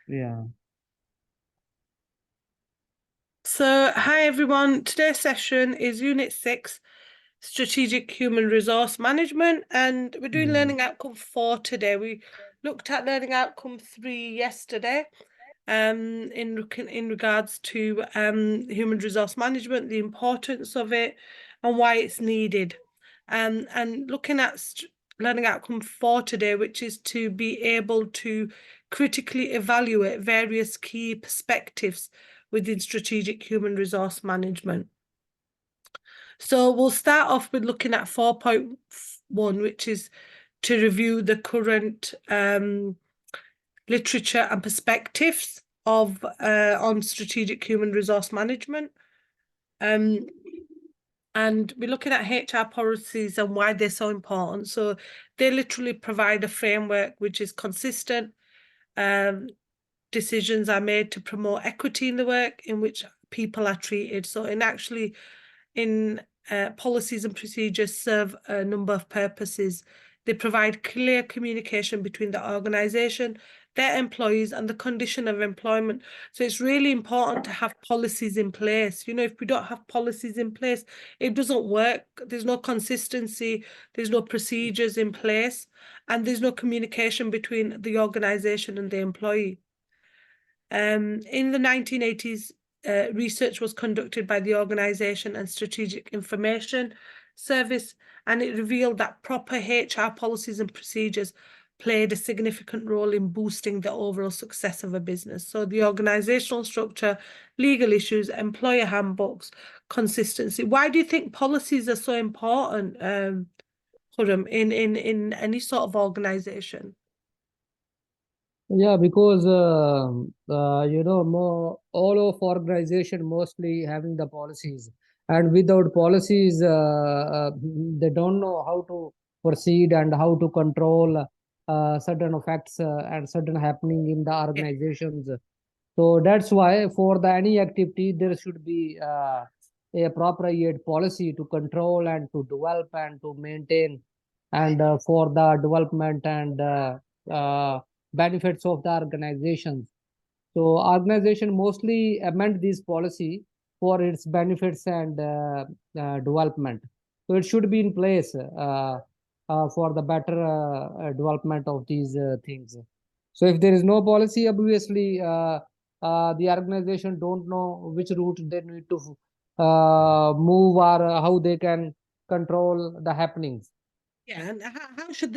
Yeah. So, hi everyone. Today's session is Unit 6, Strategic Human Resource Management, and we're doing Learning Outcome 4 today. We looked at Learning Outcome 3 yesterday, in regards to human resource management, the importance of it, and why it's needed. And looking at Learning Outcome 4 today, which is to be able to critically evaluate various key perspectives within strategic human resource management. So we'll start off with looking at 4.1, which is to review the current literature and perspectives of on strategic human resource management. And we're looking at HR policies and why they're so important. So they literally provide a framework which is consistent. Decisions are made to promote equity in the work in which people are treated. So in policies and procedures serve a number of purposes. They provide clear communication between the organisation, their employees, and the condition of employment. So it's really important to have policies in place. You know, if we don't have policies in place, it doesn't work. There's no consistency, there's no procedures in place, and there's no communication between the organisation and the employee. In the 1980s, research was conducted by the Organisation and Strategic Information Service, and it revealed that proper HR policies and procedures played a significant role in boosting the overall success of a business. So the organizational structure, legal issues, employer handbooks, consistency. Why do you think policies are so important, Khurram, in any sort of organization? Yeah, because all of organization mostly having the policies, and without policies, they don't know how to proceed and how to control certain effects and certain happening in the Yeah. organizations. So that's why for the any activity there should be a proper yet policy to control and to develop and to maintain, and for the development and benefits of the organizations. So organization mostly amend this policy for its benefits and development. So it should be in place for the better development of these things. So if there is no policy, obviously the organization don't know which route they need to move, or how they can control the happenings. Yeah, and how should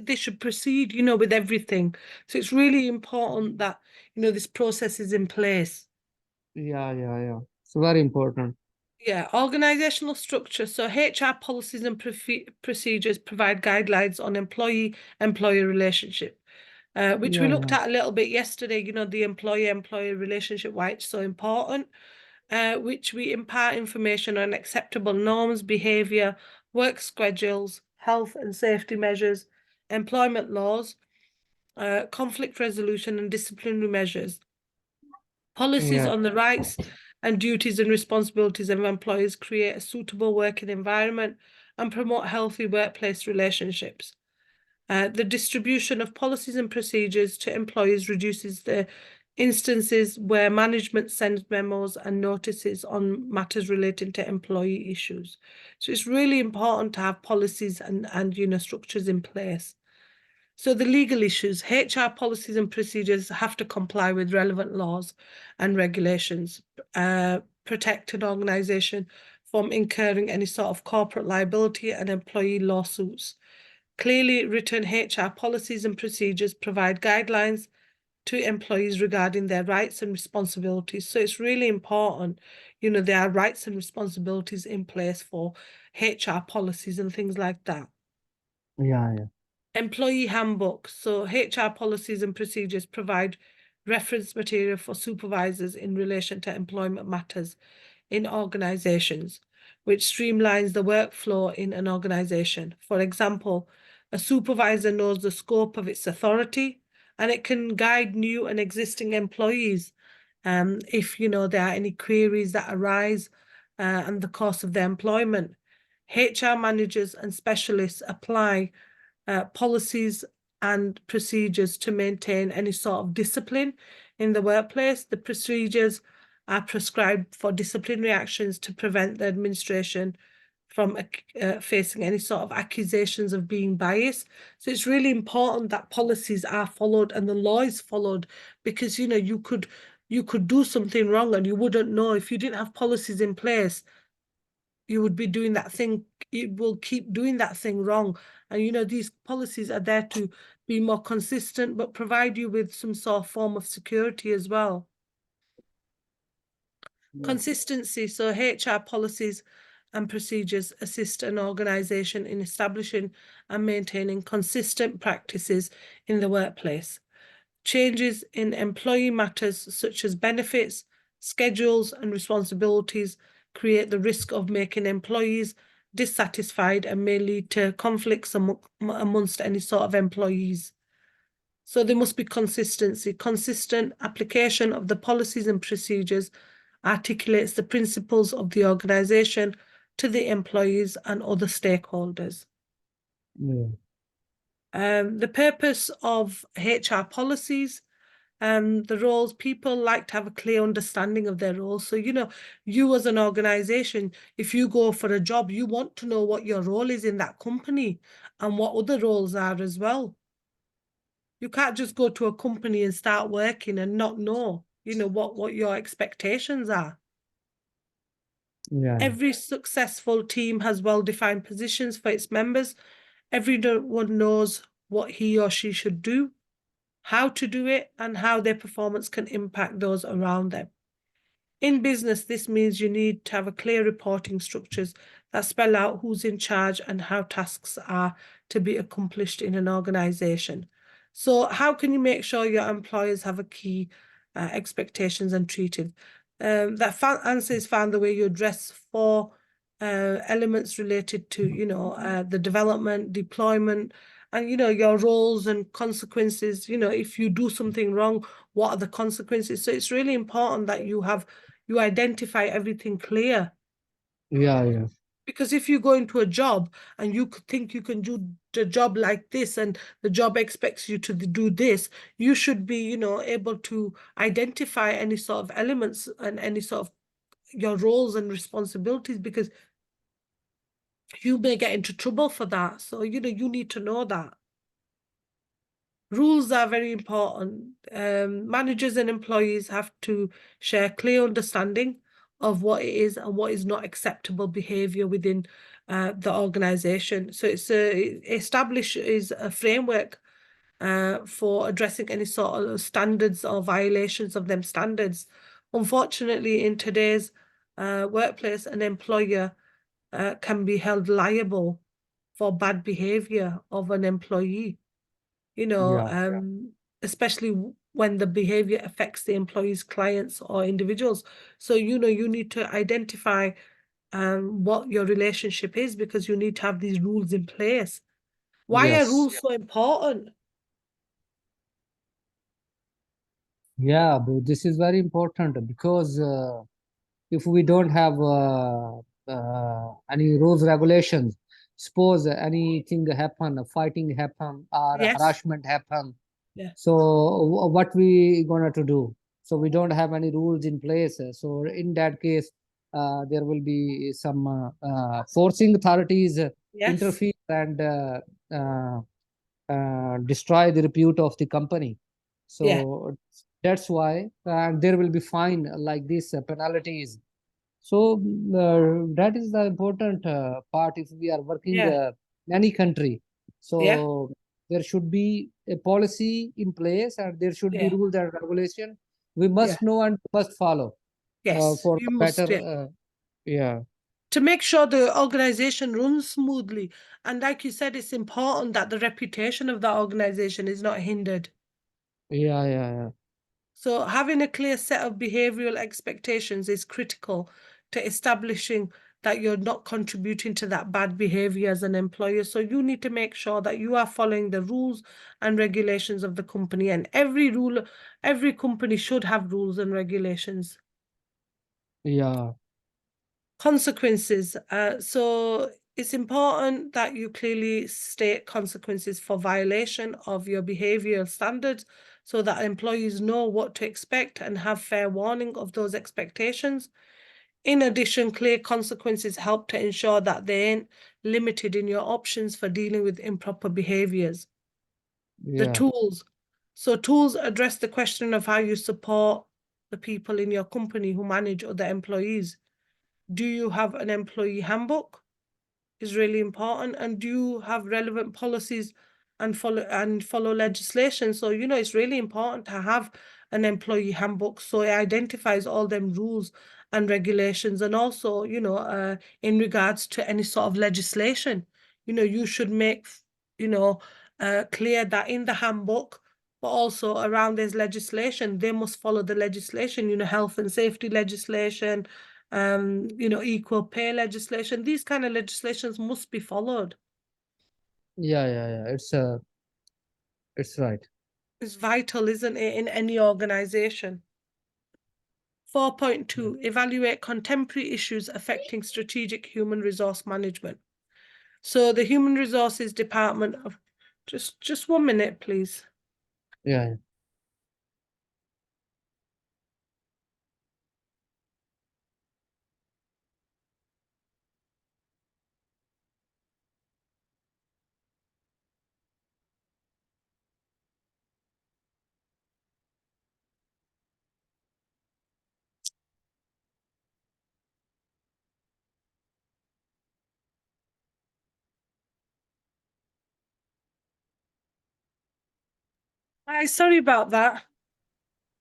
they should proceed, you know, with everything. So it's really important that, you know, this process is in place. Yeah. It's very important. Yeah, organizational structure. So HR policies and procedures provide guidelines on employee-employer relationship, which we looked Yeah. at a little bit yesterday, you know, the employer-employer relationship, why it's so important, which we impart information on acceptable norms, behavior, work schedules, health and safety measures, employment laws, conflict resolution and disciplinary measures, policies Yeah. on the rights and duties and responsibilities of employees, create a suitable working environment and promote healthy workplace relationships. The distribution of policies and procedures to employees reduces the instances where management sends memos and notices on matters relating to employee issues. So it's really important to have policies and you know, structures in place. So the legal issues, HR policies and procedures have to comply with relevant laws and regulations, protect an organisation from incurring any sort of corporate liability and employee lawsuits. Clearly written HR policies and procedures provide guidelines to employees regarding their rights and responsibilities. So it's really important, you know, there are rights and responsibilities in place for HR policies and things like that. Yeah. Employee handbooks. So HR policies and procedures provide reference material for supervisors in relation to employment matters in organizations, which streamlines the workflow in an organization. For example, a supervisor knows the scope of its authority and it can guide new and existing employees if, you know, there are any queries that arise and the course of their employment. HR managers and specialists apply policies and procedures to maintain any sort of discipline in the workplace. The procedures are prescribed for disciplinary actions to prevent the administration from facing any sort of accusations of being biased. So it's really important that policies are followed and the law is followed, because you could do something wrong and you wouldn't know. If you didn't have policies in place, you would be doing that thing. It will keep doing that thing wrong. And these policies are there to be more consistent, but provide you with some sort of form of security as well. Consistency. So HR policies and procedures assist an organization in establishing and maintaining consistent practices in the workplace. Changes in employee matters such as benefits, schedules, and responsibilities create the risk of making employees dissatisfied and may lead to conflicts amongst any sort of employees. So there must be consistency. Consistent application of the policies and procedures articulates the principles of the organization to the employees and other stakeholders. Yeah. The purpose of HR policies, the roles, people like to have a clear understanding of their roles. So, you as an organization, if you go for a job, you want to know what your role is in that company and what other roles are as well. You can't just go to a company and start working and not know, what your expectations are. Yeah. Every successful team has well-defined positions for its members. Everyone knows what he or she should do, how to do it, and how their performance can impact those around them. In business, this means you need to have a clear reporting structures that spell out who's in charge and how tasks are to be accomplished in an organization. So how can you make sure your employers have a key expectations and treated? That answer is found the way you address 4 elements related to, the development, deployment, and, your roles and consequences. If you do something wrong, what are the consequences? So it's really important that you identify everything clear. Yeah. Because if you go into a job and you think you can do the job like this and the job expects you to do this, you should be, able to identify any sort of elements and any sort of your roles and responsibilities, because you may get into trouble for that. So, you need to know that. Rules are very important. Managers and employees have to share clear understanding of what it is and what is not acceptable behavior within the organization. So it establishes a framework for addressing any sort of standards or violations of them standards. Unfortunately, in today's workplace, an employer can be held liable for bad behavior of an employee. Especially when the behavior affects the employee's clients or individuals. So, you need to identify what your relationship is, because you need to have these rules in place. Why are rules so important? Yeah, but this is very important, because if we don't have any rules, regulations, suppose anything happen, fighting happen, or harassment happen. Yeah. So what we gonna to do? So we don't have any rules in place. So in that case, there will be some forcing authorities interfere and destroy the repute of the company. So that's why, and there will be fine like this, penalties. So that is the important part if we are working in any country. So there should be a policy in place, and there should be rules and regulation. We must know and must follow. For you better. To make sure the organization runs smoothly. And like you said, it's important that the reputation of the organization is not hindered. Yeah. So having a clear set of behavioral expectations is critical to establishing that you're not contributing to that bad behavior as an employer. So you need to make sure that you are following the rules and regulations of the company. And every company should have rules and regulations. Yeah. Consequences. So It's important that you clearly state consequences for violation of your behavioural standards so that employees know what to expect and have fair warning of those expectations. In addition, clear consequences help to ensure that they ain't limited in your options for dealing with improper behaviours. The Yeah. tools. So tools address the question of how you support the people in your company who manage other employees. Do you have an employee handbook? Is really important. And do you have relevant policies and follow legislation? So, you know, it's really important to have an employee handbook so it identifies all them rules and regulations, and also, you know, in regards to any sort of legislation, you know, you should make, you know, clear that in the handbook, but also around this legislation, they must follow the legislation, you know, health and safety legislation, you know, equal pay legislation. These kind of legislations must be followed. Yeah. It's right. It's vital, isn't it, in any organization? 4.2, evaluate contemporary issues affecting strategic human resource management. So the Human Resources Department of, just 1 minute, please. Yeah. Hi, sorry about that.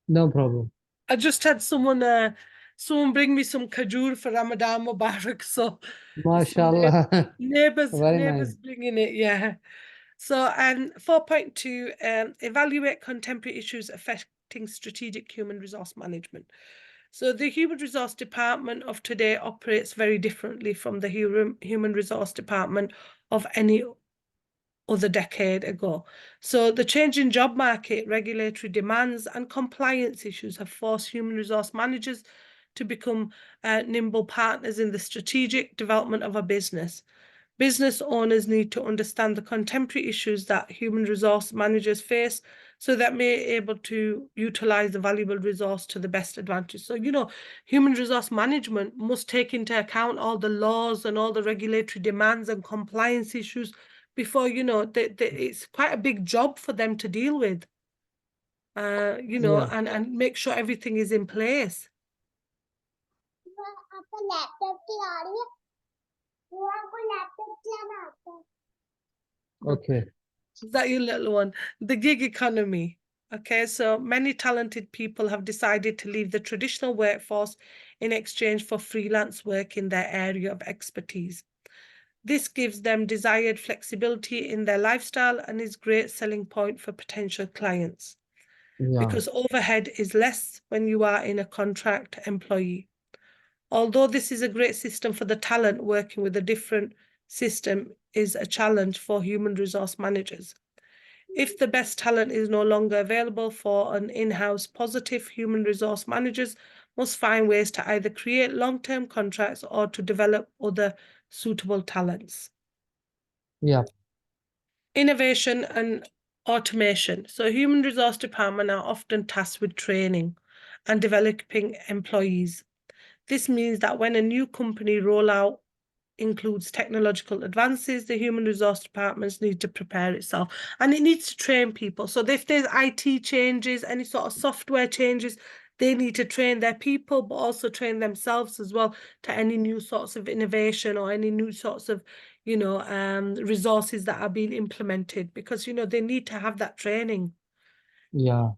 No problem. I just had someone bring me some kajur for Ramadan Mubarak, so some MashaAllah. Very neighbors nice. bringing it, yeah. So, 4.2, evaluate contemporary issues affecting strategic human resource management. So the Human Resource Department of today operates very differently from the Human Resource Department of any other decade ago. So the changing job market, regulatory demands and compliance issues have forced human resource managers to become nimble partners in the strategic development of a business. Business owners need to understand the contemporary issues that human resource managers face so that they're able to utilize the valuable resource to the best advantage. So, you know, human resource management must take into account all the laws and all the regulatory demands and compliance issues before, you know, it's quite a big job for them to deal with, you know, Yeah. and make sure everything is in place. Okay. Is that your little one? The gig economy. Okay, so many talented people have decided to leave the traditional workforce in exchange for freelance work in their area of expertise. This gives them desired flexibility in their lifestyle and is a great selling point for potential clients because overhead is less when you are in a contract employee. Although this is a great system for the talent, working with a different system is a challenge for human resource managers. If the best talent is no longer available for an in-house, positive human resource managers must find ways to either create long-term contracts or to develop other suitable talents. Yeah. Innovation and automation. So human resource department are often tasked with training and developing employees. This means that when a new company rollout includes technological advances, the human resource departments need to prepare itself and it needs to train people. So if there's IT changes, any sort of software changes, they need to train their people, but also train themselves as well to any new sorts of innovation or any new sorts of, you know, resources that are being implemented, because, you know, they need to have that training. Yeah.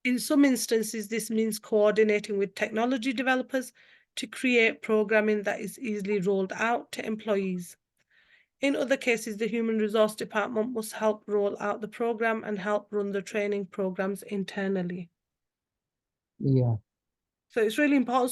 In some instances, this means coordinating with technology developers to create programming that is easily rolled out to employees. In other cases, the Human Resource Department must help roll out the program and help run the training programs internally. Yeah. So it's really important.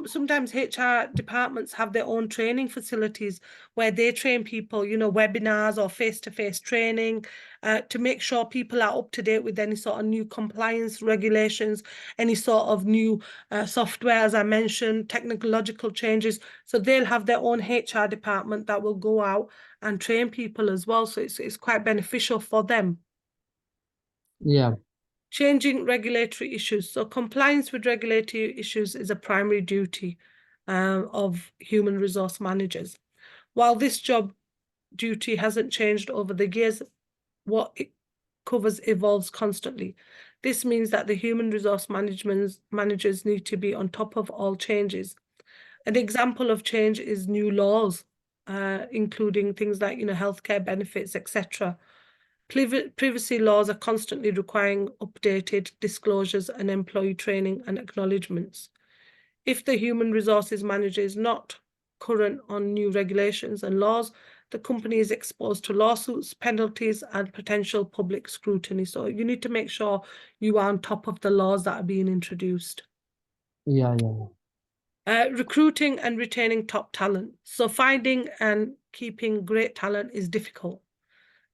Sometimes HR departments have their own training facilities where they train people, webinars or face-to-face training to make sure people are up to date with any sort of new compliance regulations, any sort of new software, as I mentioned, technological changes. So they'll have their own HR department that will go out and train people as well. So it's quite beneficial for them. Yeah. Changing regulatory issues. So compliance with regulatory issues is a primary duty of human resource managers. While this job duty hasn't changed over the years, what it covers evolves constantly. This means that the human resource managers need to be on top of all changes. An example of change is new laws, including things like healthcare benefits, etc. Privacy laws are constantly requiring updated disclosures and employee training and acknowledgements. If the human resources manager is not current on new regulations and laws, the company is exposed to lawsuits, penalties, and potential public scrutiny. So you need to make sure you are on top of the laws that are being introduced. Yeah. Recruiting and retaining top talent. So finding and keeping great talent is difficult,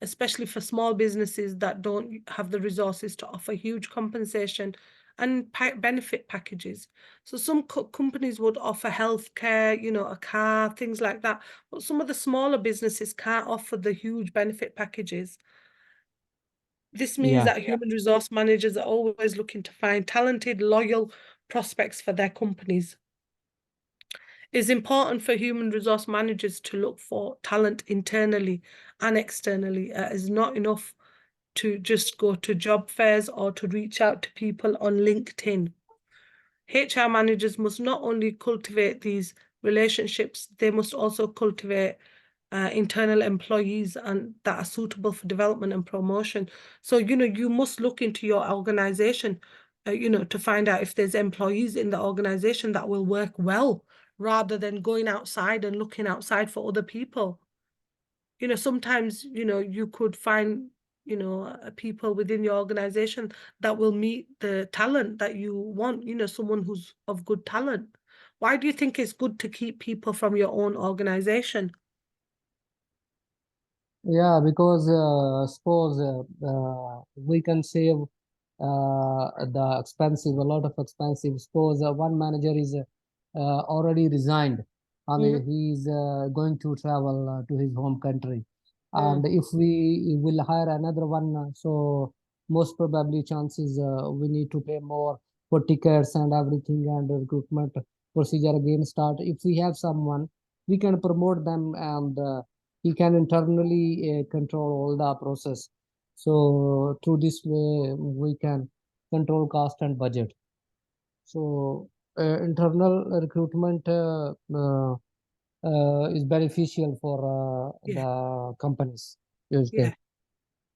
especially for small businesses that don't have the resources to offer huge compensation and benefit packages. So some companies would offer healthcare, a car, things like that. But some of the smaller businesses can't offer the huge benefit packages. This means that human resource managers are always looking to find talented, loyal prospects for their companies. It's important for human resource managers to look for talent internally and externally. It's not enough to just go to job fairs or to reach out to people on LinkedIn. HR managers must not only cultivate these relationships, they must also cultivate internal employees and that are suitable for development and promotion. So, you must look into your organization, to find out if there's employees in the organization that will work well rather than going outside and looking outside for other people. Sometimes, you could find people within your organization that will meet the talent that you want, someone who's of good talent. Why do you think it's good to keep people from your own organization? Yeah, because suppose we can save the expensive, a lot of expensive. Suppose one manager is already resigned and he's going to travel to his home country. And if we will hire another one, so most probably chances we need to pay more for tickets and everything, and recruitment procedure again start. If we have someone, we can promote them, and he can internally control all the process. So through this way, we can control cost and budget. So internal recruitment is beneficial for Yeah, the companies.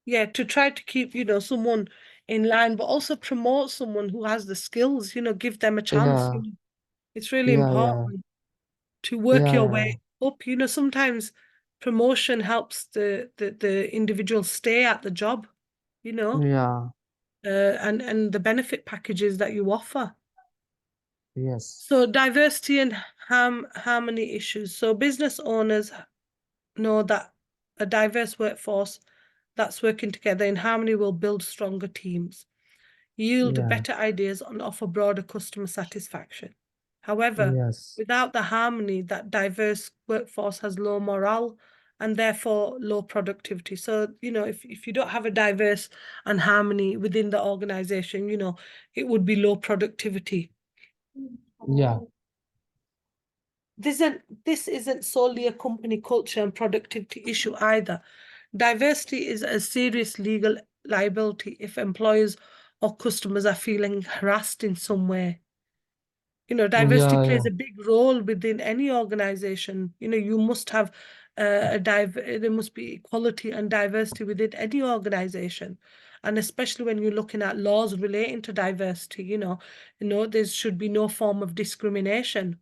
yeah, to try to keep, someone in line, but also promote someone who has the skills, give them a chance. Yeah, It's really yeah, important to work yeah, your yeah, way up. Sometimes promotion helps the individual stay at the job, yeah, and the benefit packages that you offer. yes, So diversity and harmony issues. So business owners know that a diverse workforce that's working together in harmony will build stronger teams, yield yeah, better ideas, and offer broader customer satisfaction. However, yes, without the harmony, that diverse workforce has low morale and therefore low productivity. So, if you don't have a diverse and harmony within the organization, it would be low productivity. yeah, This isn't solely a company culture and productivity issue either. Diversity is a serious legal liability if employers or customers are feeling harassed in some way. Diversity yeah, plays yeah, a big role within any organization. You must have there must be equality and diversity within any organization. And especially when you're looking at laws relating to diversity, there should be no form of discrimination.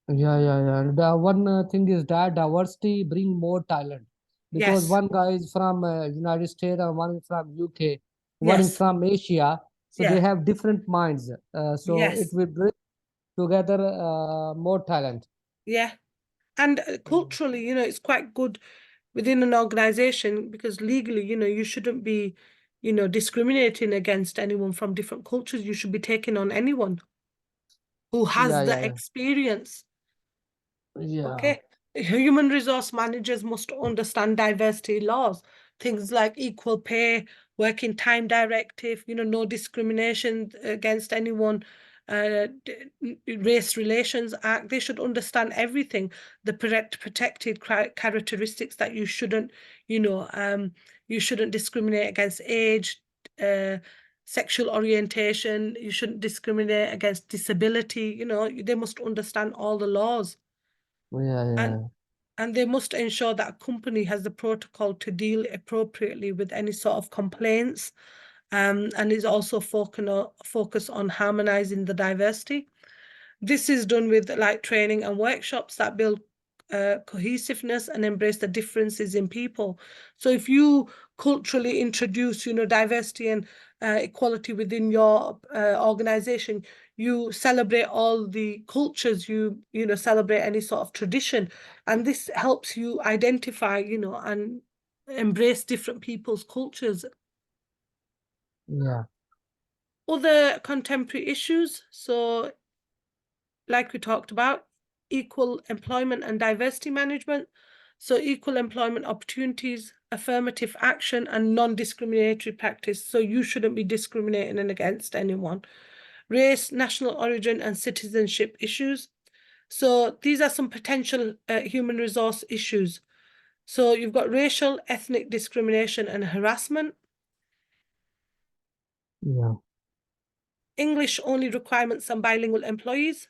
yeah. And the one thing is that diversity bring more talent, because Yes, one guy is from United States and one is from UK, one is yes, from Asia. So they have different minds. So it Yes. will bring together more talent. Yeah. And culturally, it's quite good within an organization, because legally, you shouldn't be, discriminating against anyone from different cultures. You should be taking on anyone who has the Yeah. experience. Yeah. Okay. Human resource managers must understand diversity laws, things like equal pay, working time directive, no discrimination against anyone, race relations act. They should understand everything, the protected characteristics that you shouldn't discriminate against age, sexual orientation, you shouldn't discriminate against disability. They must understand all the laws. Yeah. And they must ensure that a company has the protocol to deal appropriately with any sort of complaints, and is also focus on harmonizing the diversity. This is done with like training and workshops that build cohesiveness and embrace the differences in people. So if you culturally introduce, diversity and equality within your organization, you celebrate all the cultures, you celebrate any sort of tradition, and this helps you identify, and embrace different people's cultures. Yeah. Other contemporary issues, so like we talked about, equal employment and diversity management. So equal employment opportunities, affirmative action, and non-discriminatory practice. So you shouldn't be discriminating against anyone. Race, national origin, and citizenship issues. So these are some potential human resource issues. So you've got racial, ethnic discrimination and harassment. Yeah. English only requirements on bilingual employees,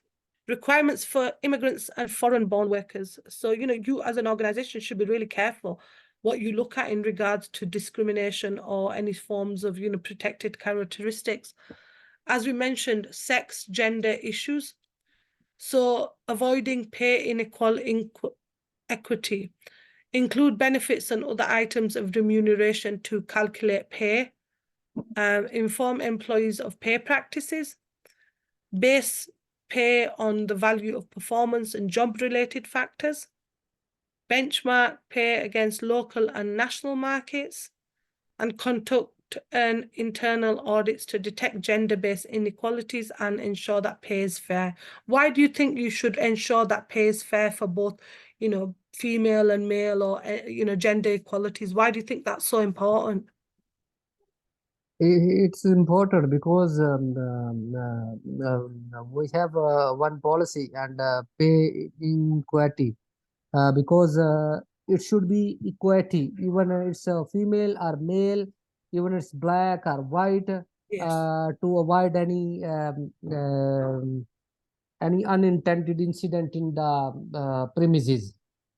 requirements for immigrants and foreign-born workers. So, you as an organization should be really careful what you look at in regards to discrimination or any forms of, protected characteristics. As we mentioned, sex, gender issues. So avoiding pay inequality, equity, include benefits and other items of remuneration to calculate pay, inform employees of pay practices, base pay on the value of performance and job-related factors, benchmark pay against local and national markets, and conduct an internal audits to detect gender-based inequalities and ensure that pay is fair. Why do you think you should ensure that pay is fair for both, female and male, or, gender equalities? Why do you think that's so important? It's important because we have one policy and pay inequality, because it should be equality, even it's a female or male, even it's black or white, Yes. to avoid any unintended incident in the premises.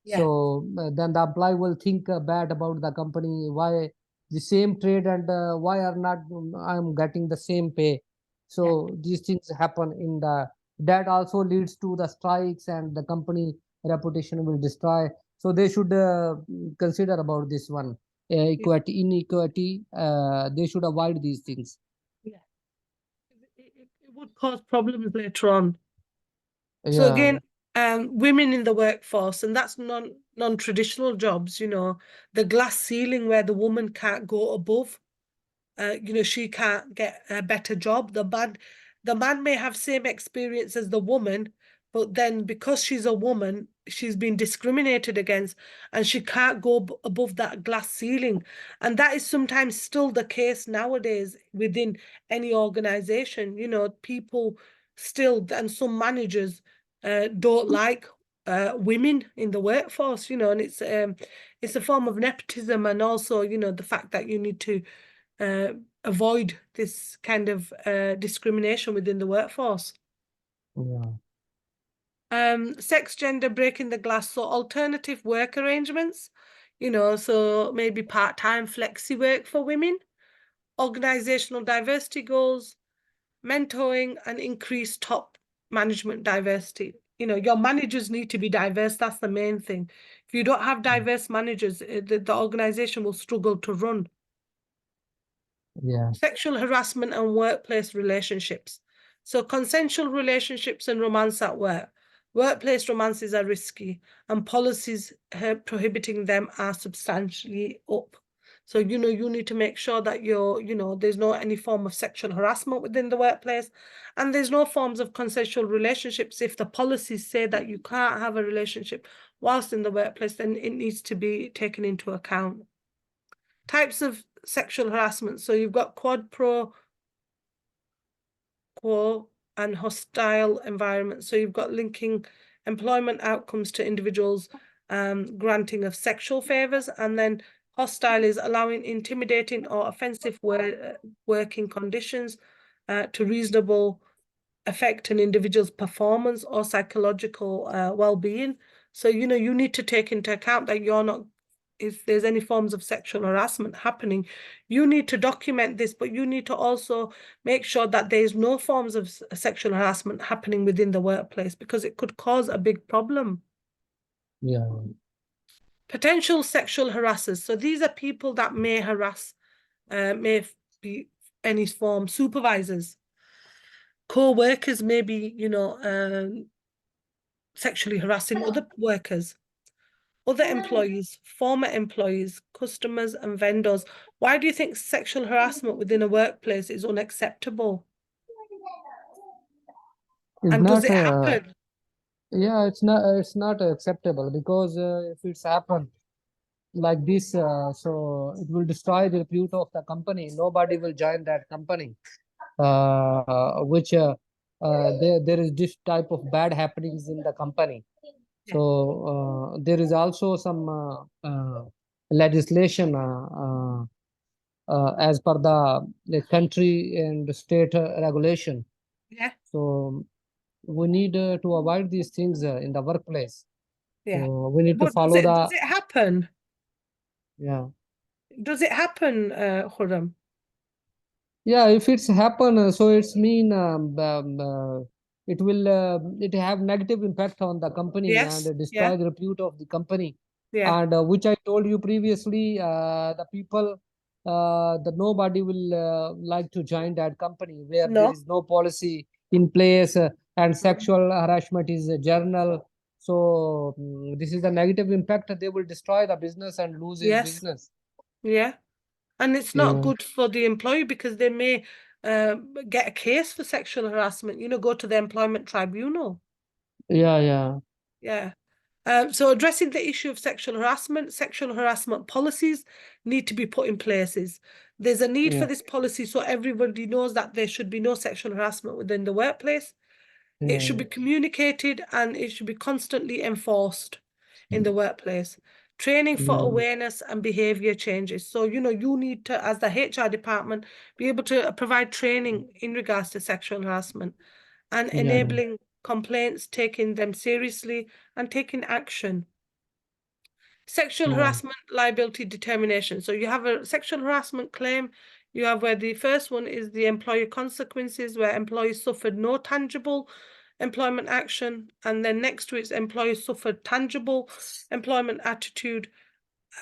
Yeah. So then the employee will think bad about the company. Why the same trade and why are not I'm getting the same pay? So these things happen in the that also leads to the strikes and the company reputation will destroy. So they should consider about this one equality, inequality. They should avoid these things. Yeah. It would cause problems later on. So Yeah. again, women in the workforce, and that's non-traditional jobs, the glass ceiling where the woman can't go above, she can't get a better job. The man may have same experience as the woman, but then because she's a woman, she's been discriminated against and she can't go above that glass ceiling. And that is sometimes still the case nowadays within any organization. People still, and some managers don't like women in the workforce, and it's a form of nepotism, and also, the fact that you need to avoid this kind of discrimination within the workforce. Yeah. Sex, gender, breaking the glass, so alternative work arrangements, so maybe part-time flexi work for women, organizational diversity goals, mentoring, and increased top management diversity. Your managers need to be diverse. That's the main thing. If you don't have diverse managers, the organization will struggle to run. Yeah. Sexual harassment and workplace relationships. So consensual relationships and romance at work. Workplace romances are risky and policies prohibiting them are substantially up. So, you need to make sure that there's no any form of sexual harassment within the workplace, and there's no forms of consensual relationships. If the policies say that you can't have a relationship whilst in the workplace, then it needs to be taken into account. Types of sexual harassment. So you've got quad pro quo and hostile environment. So you've got linking employment outcomes to individuals, granting of sexual favors, and then hostile is allowing intimidating or offensive working conditions to reasonable affect an individual's performance or psychological well-being. So, you need to take into account that you're not, if there's any forms of sexual harassment happening, you need to document this, but you need to also make sure that there's no forms of sexual harassment happening within the workplace, because it could cause a big problem. Yeah. Potential sexual harassers. So these are people that may harass, may be any form, supervisors, co-workers, maybe, sexually harassing other workers, other employees, former employees, customers, and vendors. Why do you think sexual harassment within a workplace is unacceptable? It's And does not, it happen? yeah, it's not acceptable, because if it's happened like this, so it will destroy the repute of the company. Nobody will join that company, which there is this type of bad happenings in the company. Yeah. So there is also some legislation as per the country and state regulation. Yeah. So we need to avoid these things in the workplace. Yeah. So we need to But follow does it happen? yeah. Does it happen, Khurram? Yeah, if it's happen, so it's mean it will it have negative impact on the company and Yes. destroy Yeah. the repute of the company. Yeah. And which I told you previously, the people, the nobody will like to join that company where there No. is no policy in place, and sexual harassment is a journal. So this is the negative impact. They will destroy the business and lose his Yes. business. Yeah. And it's not Yeah. good for the employee, because they may get a case for sexual harassment, go to the employment tribunal. Yeah, yeah. Yeah. So addressing the issue of sexual harassment policies need to be put in places. There's a need for Yeah. this policy so everybody knows that there should be no sexual harassment within the workplace. It should be communicated and it should be constantly enforced in the workplace. Training for awareness and behavior changes. So, you need to, as the HR department, be able to provide training in regards to sexual harassment and Yeah. enabling complaints, taking them seriously and taking action. Sexual harassment liability determination. So you have a sexual harassment claim. You have where the first one is the employer consequences, where employees suffered no tangible employment action. And then next to it, employees suffered tangible employment attitude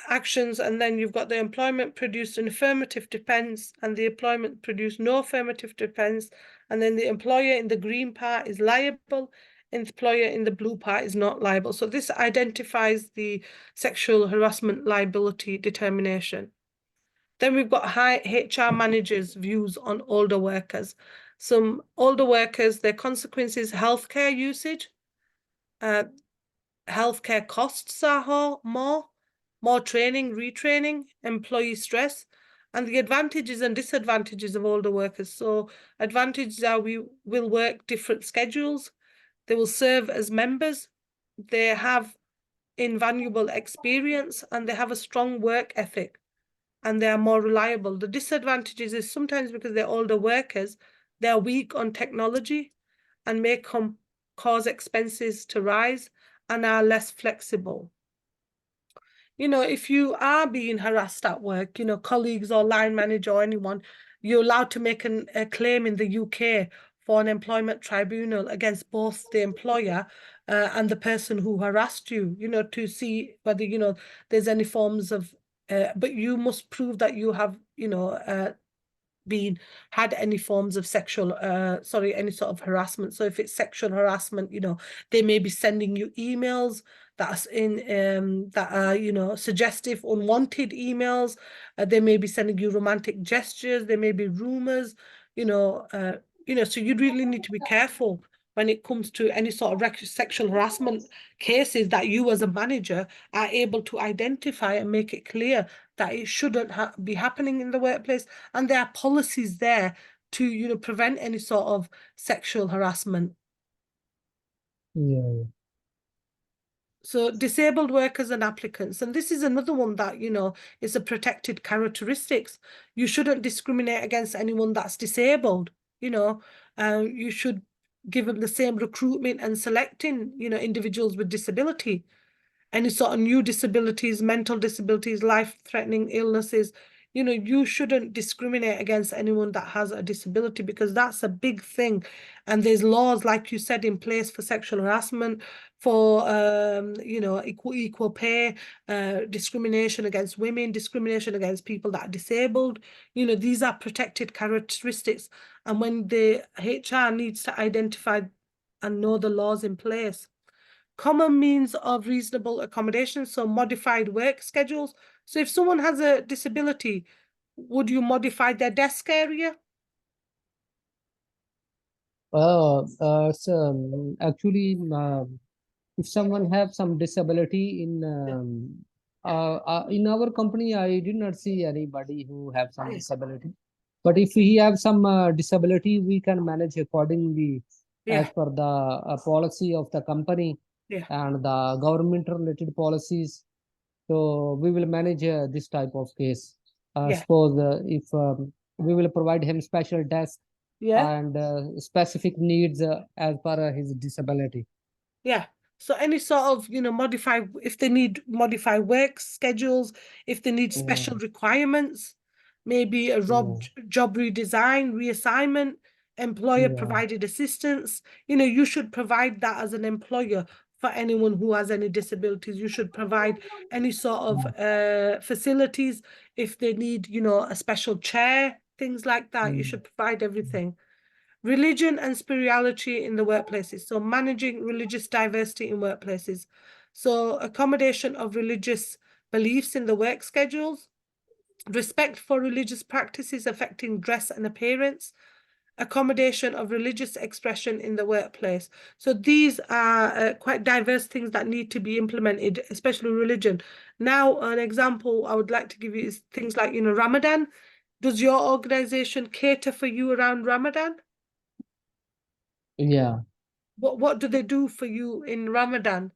actions. And then you've got the employment produced an affirmative defense and the employment produced no affirmative defense. And then the employer in the green part is liable. Employer in the blue part is not liable. So this identifies the sexual harassment liability determination. Then we've got high HR managers' views on older workers. Some older workers, their consequences, healthcare usage, healthcare costs are more training, retraining, employee stress, and the advantages and disadvantages of older workers. So advantages are we will work different schedules. They will serve as members. They have invaluable experience and they have a strong work ethic and they are more reliable. The disadvantages is sometimes because they're older workers, they're weak on technology and may cause expenses to rise and are less flexible. If you are being harassed at work, colleagues or line manager or anyone, you're allowed to make a claim in the UK for an employment tribunal against both the employer and the person who harassed you, to see whether, there's any forms of, but you must prove that you have, had any forms of any sort of harassment. So if it's sexual harassment, you know, they may be sending you emails that are suggestive, unwanted emails. They may be sending you romantic gestures. There may be rumors, so you really need to be careful when it comes to any sort of sexual harassment cases, that you as a manager are able to identify and make it clear that it shouldn't be happening in the workplace, and there are policies there to prevent any sort of sexual harassment. Yeah. So disabled workers and applicants, and this is another one that is a protected characteristics. You shouldn't discriminate against anyone that's disabled. You should give them the same recruitment and selecting individuals with disability. Any sort of new disabilities, mental disabilities, life-threatening illnesses, you shouldn't discriminate against anyone that has a disability, because that's a big thing. And there's laws, like you said, in place for sexual harassment, for equal pay, discrimination against women, discrimination against people that are disabled. These are protected characteristics. And when the HR needs to identify and know the laws in place. Common means of reasonable accommodation, so modified work schedules. So if someone has a disability, would you modify their desk area? Actually, if someone have some disability in our company, I did not see anybody who have some disability. But if he have some disability, we can manage accordingly as per the policy of the company and the government related policies. So we will manage this type of case. Suppose if we will provide him special desk and specific needs as per his disability. So any sort of, if they need modify work schedules, if they need special requirements, maybe a job redesign, reassignment, employer provided assistance, you should provide that as an employer. For anyone who has any disabilities, you should provide any sort of facilities. If they need, a special chair, things like that, you should provide everything. Religion and spirituality in the workplaces. So managing religious diversity in workplaces. So accommodation of religious beliefs in the work schedules. Respect for religious practices affecting dress and appearance. Accommodation of religious expression in the workplace. So these are quite diverse things that need to be implemented, especially religion. Now, an example I would like to give you is things like, Ramadan. Does your organization cater for you around Ramadan? Yeah. What do they do for you in Ramadan?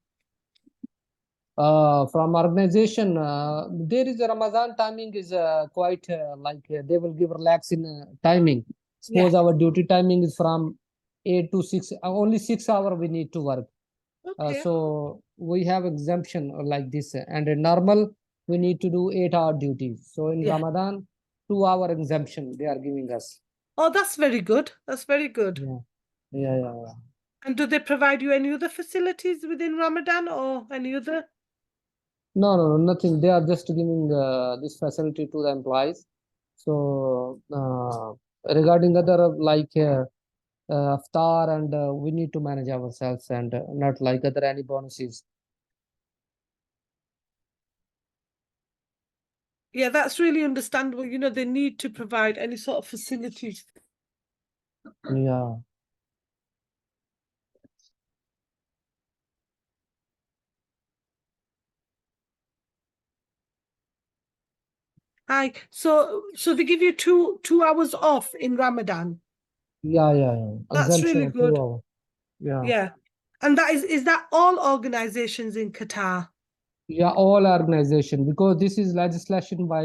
From organization, there is a Ramadan timing is quite they will give relaxing timing. Suppose our duty timing is from 8 to 6, only 6 hours we need to work. So we have exemption like this, and in normal we need to do 8-hour duties. So in Ramadan, 2-hour exemption they are giving us. Oh, that's very good. That's very good. Yeah. And do they provide you any other facilities within Ramadan or any other? No, nothing. They are just giving this facility to the employees. So regarding other iftar, and we need to manage ourselves, and not like other any bonuses. Yeah, that's really understandable. They need to provide any sort of facilities. Yeah. Hi. So they give you two hours off in Ramadan. Yeah. That's really good. Yeah. And that is that all organizations in Qatar? Yeah, all organization, because this is legislation by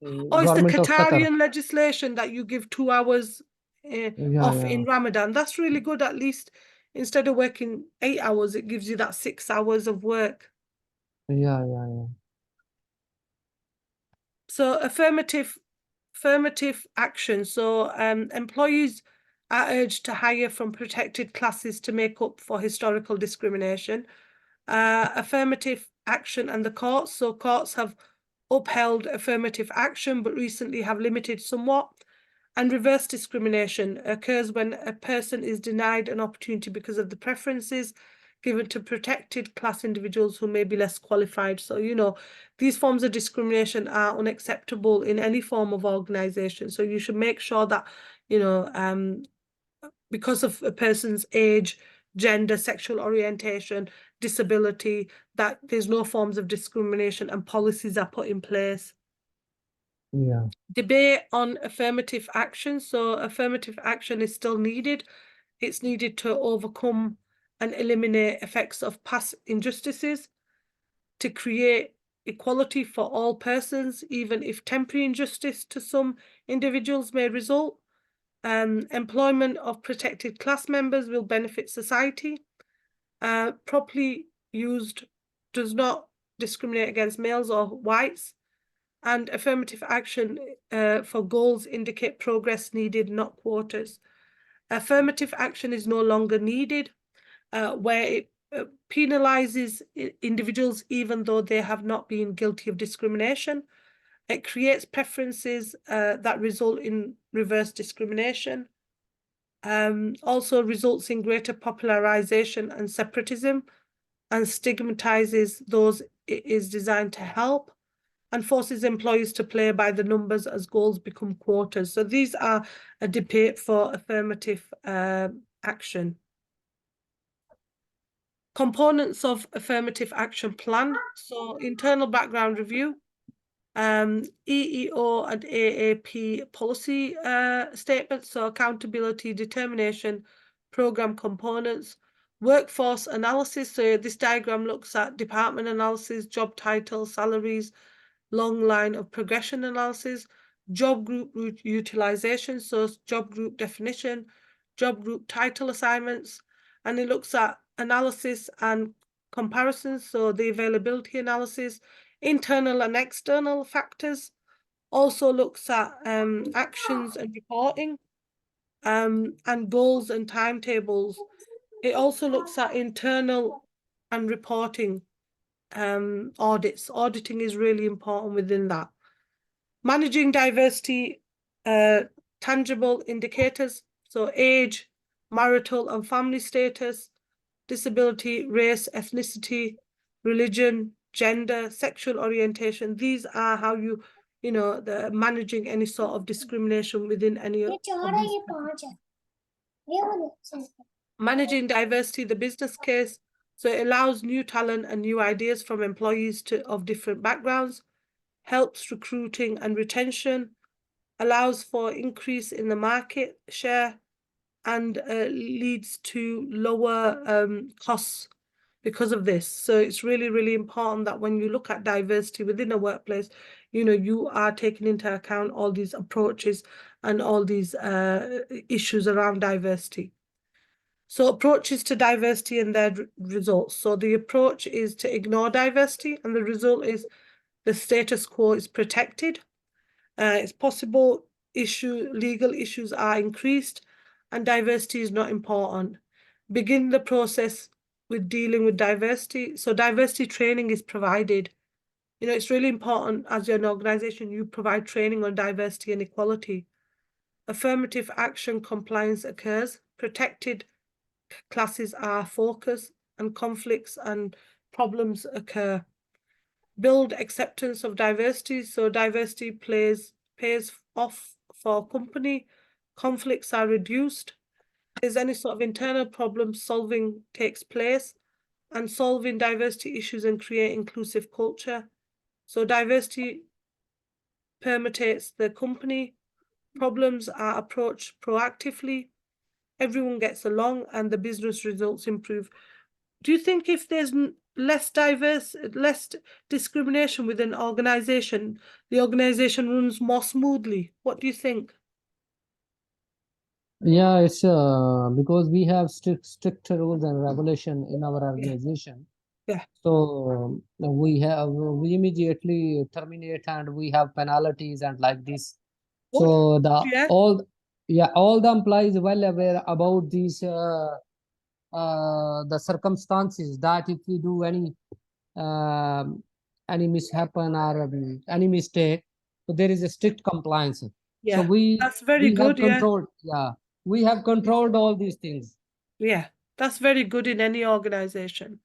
Oh, it's the government of Qatar. Qatarian legislation that you give 2 hours off in Ramadan. That's really good. At least instead of working 8 hours, it gives you that 6 hours of work. Yeah. So affirmative action. So employees are urged to hire from protected classes to make up for historical discrimination. Affirmative action and the courts. So courts have upheld affirmative action, but recently have limited somewhat. And reverse discrimination occurs when a person is denied an opportunity because of the preferences given to protected class individuals who may be less qualified. So, you know, these forms of discrimination are unacceptable in any form of organization. So you should make sure that, you know, because of a person's age, gender, sexual orientation, disability, that there's no forms of discrimination and policies are put in place. Yeah. Debate on affirmative action. So affirmative action is still needed. It's needed to overcome and eliminate effects of past injustices, to create equality for all persons, even if temporary injustice to some individuals may result. Employment of protected class members will benefit society. Properly used does not discriminate against males or whites. And affirmative action for goals indicate progress needed, not quotas. Affirmative action is no longer needed, where it penalizes individuals even though they have not been guilty of discrimination. It creates preferences that result in reverse discrimination. Also results in greater popularization and separatism, and stigmatizes those it is designed to help, and forces employees to play by the numbers as goals become quotas. So these are a debate for affirmative action. Components of affirmative action plan. So internal background review, EEO and AAP policy statements, so accountability, determination, program components, workforce analysis. So this diagram looks at department analysis, job titles, salaries, long line of progression analysis, job group utilization, so job group definition, job group title assignments, and it looks at analysis and comparisons, so the availability analysis, internal and external factors, also looks at actions and reporting, and goals and timetables. It also looks at internal and reporting audits. Auditing is really important within that. Managing diversity, tangible indicators, so age, marital and family status, disability, race, ethnicity, religion, gender, sexual orientation. These are how you know, the managing any sort of discrimination within any of these. Managing diversity, the business case. So it allows new talent and new ideas from employees of different backgrounds, helps recruiting and retention, allows for increase in the market share, and leads to lower costs because of this. So it's really, really important that when you look at diversity within a workplace, you know, you are taking into account all these approaches and all these issues around diversity. So approaches to diversity and their results. So the approach is to ignore diversity, and the result is the status quo is protected. It's possible legal issues are increased, and diversity is not important. Begin the process with dealing with diversity. So diversity training is provided. You know, it's really important as an organization, you provide training on diversity and equality. Affirmative action compliance occurs. Protected classes are focused, and conflicts and problems occur. Build acceptance of diversity. So diversity pays off for company. Conflicts are reduced. If there's any sort of internal problem solving takes place, and solving diversity issues and create inclusive culture. So diversity permeates the company. Problems are approached proactively. Everyone gets along, and the business results improve. Do you think if there's less discrimination within an organization, the organization runs more smoothly? What do you think? Yeah, it's because we have strict rules and regulation in our organization. Yeah. So we immediately terminate, and we have penalties and like this. So Yeah. all the employees well aware about these the circumstances, that if we do any mishappen or any mistake, so there is a strict compliance. Yeah, So that's very we have good. Yeah, controlled, we have controlled all these things. yeah, that's very good in any organization.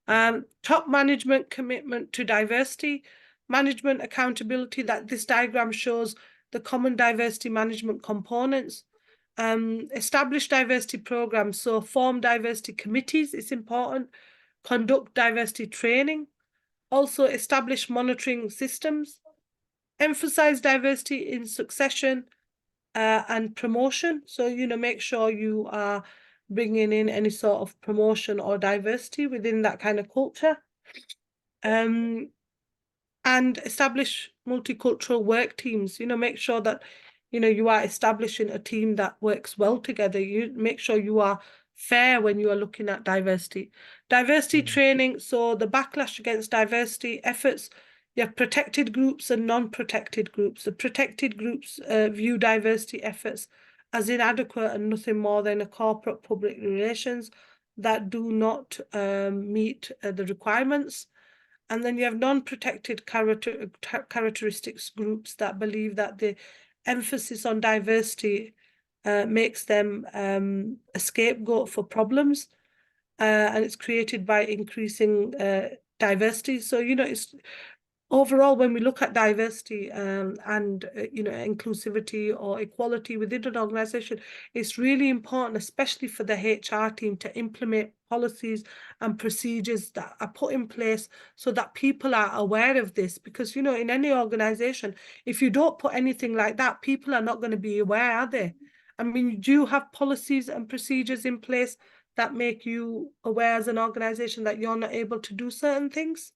Top management commitment to diversity, management accountability. That this diagram shows the common diversity management components. Establish diversity programs. So form diversity committees. It's important. Conduct diversity training. Also establish monitoring systems. Emphasize diversity in succession and promotion. So, you know, make sure you are bringing in any sort of promotion or diversity within that kind of culture. And establish multicultural work teams. You know, make sure that, you know, you are establishing a team that works well together. You make sure you are fair when you are looking at diversity. Diversity training, so the backlash against diversity efforts, you have protected groups and non-protected groups. The protected groups view diversity efforts as inadequate and nothing more than a corporate public relations that do not meet the requirements. And then you have non-protected characteristics groups that believe that the emphasis on diversity makes them a scapegoat for problems, and it's created by increasing diversity. So, you know, it's overall, when we look at diversity and you know, inclusivity or equality within an organization, it's really important, especially for the HR team, to implement policies and procedures that are put in place so that people are aware of this. Because, you know, in any organization, if you don't put anything like that, people are not going to be aware, are they? I mean, do you have policies and procedures in place that make you aware as an organization that you're not able to do certain things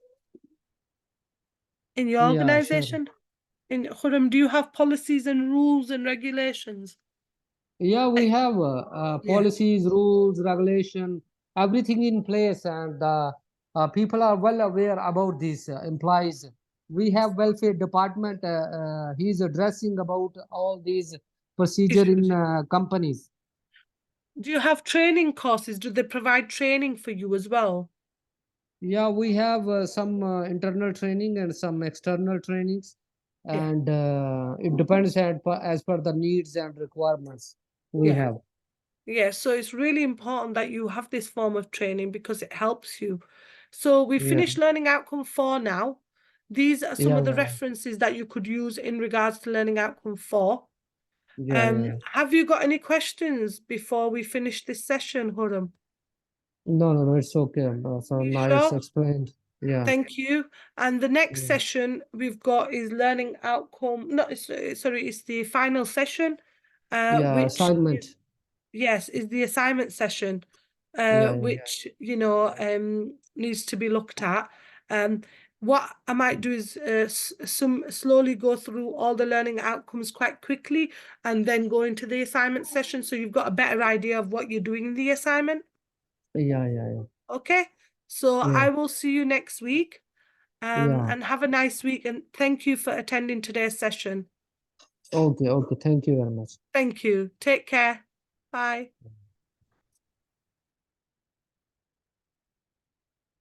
in your Yeah, sure. organization? In Khurram, do you have policies and rules and regulations? Yeah, we have Yeah. policies, rules, regulation, everything in place, and people are well aware about these employees. We have welfare department. He's addressing about all these procedure in companies. Do you have training courses? Do they provide training for you as well? Yeah, we have some internal training and some external trainings, Yeah. and it depends as per the needs and requirements we Yeah. have. Yeah, so it's really important that you have this form of training because it helps you. So we Yeah, finished learning outcome 4 now. These are some yeah, of the yeah, references that you could use in regards to learning outcome 4. yeah, yeah, yeah. Have you got any questions before we finish this session, Khurram? No, no, no, it's okay. So You now it's sure? explained. Yeah, Thank you. And the next yeah, session we've got is learning outcome. No, sorry, it's the final session, yeah, which assignment. is, yes, is the assignment session, Yeah, yeah, which, you know, needs to be looked at. What I might do is slowly go through all the learning outcomes quite quickly and then go into the assignment session so you've got a better idea of what you're doing in the assignment. yeah, yeah, Okay, so yeah, I will see you next week. yeah. And have a nice week, and thank you for attending today's session. Okay, okay. Thank you very much. Thank you. Take care. Bye.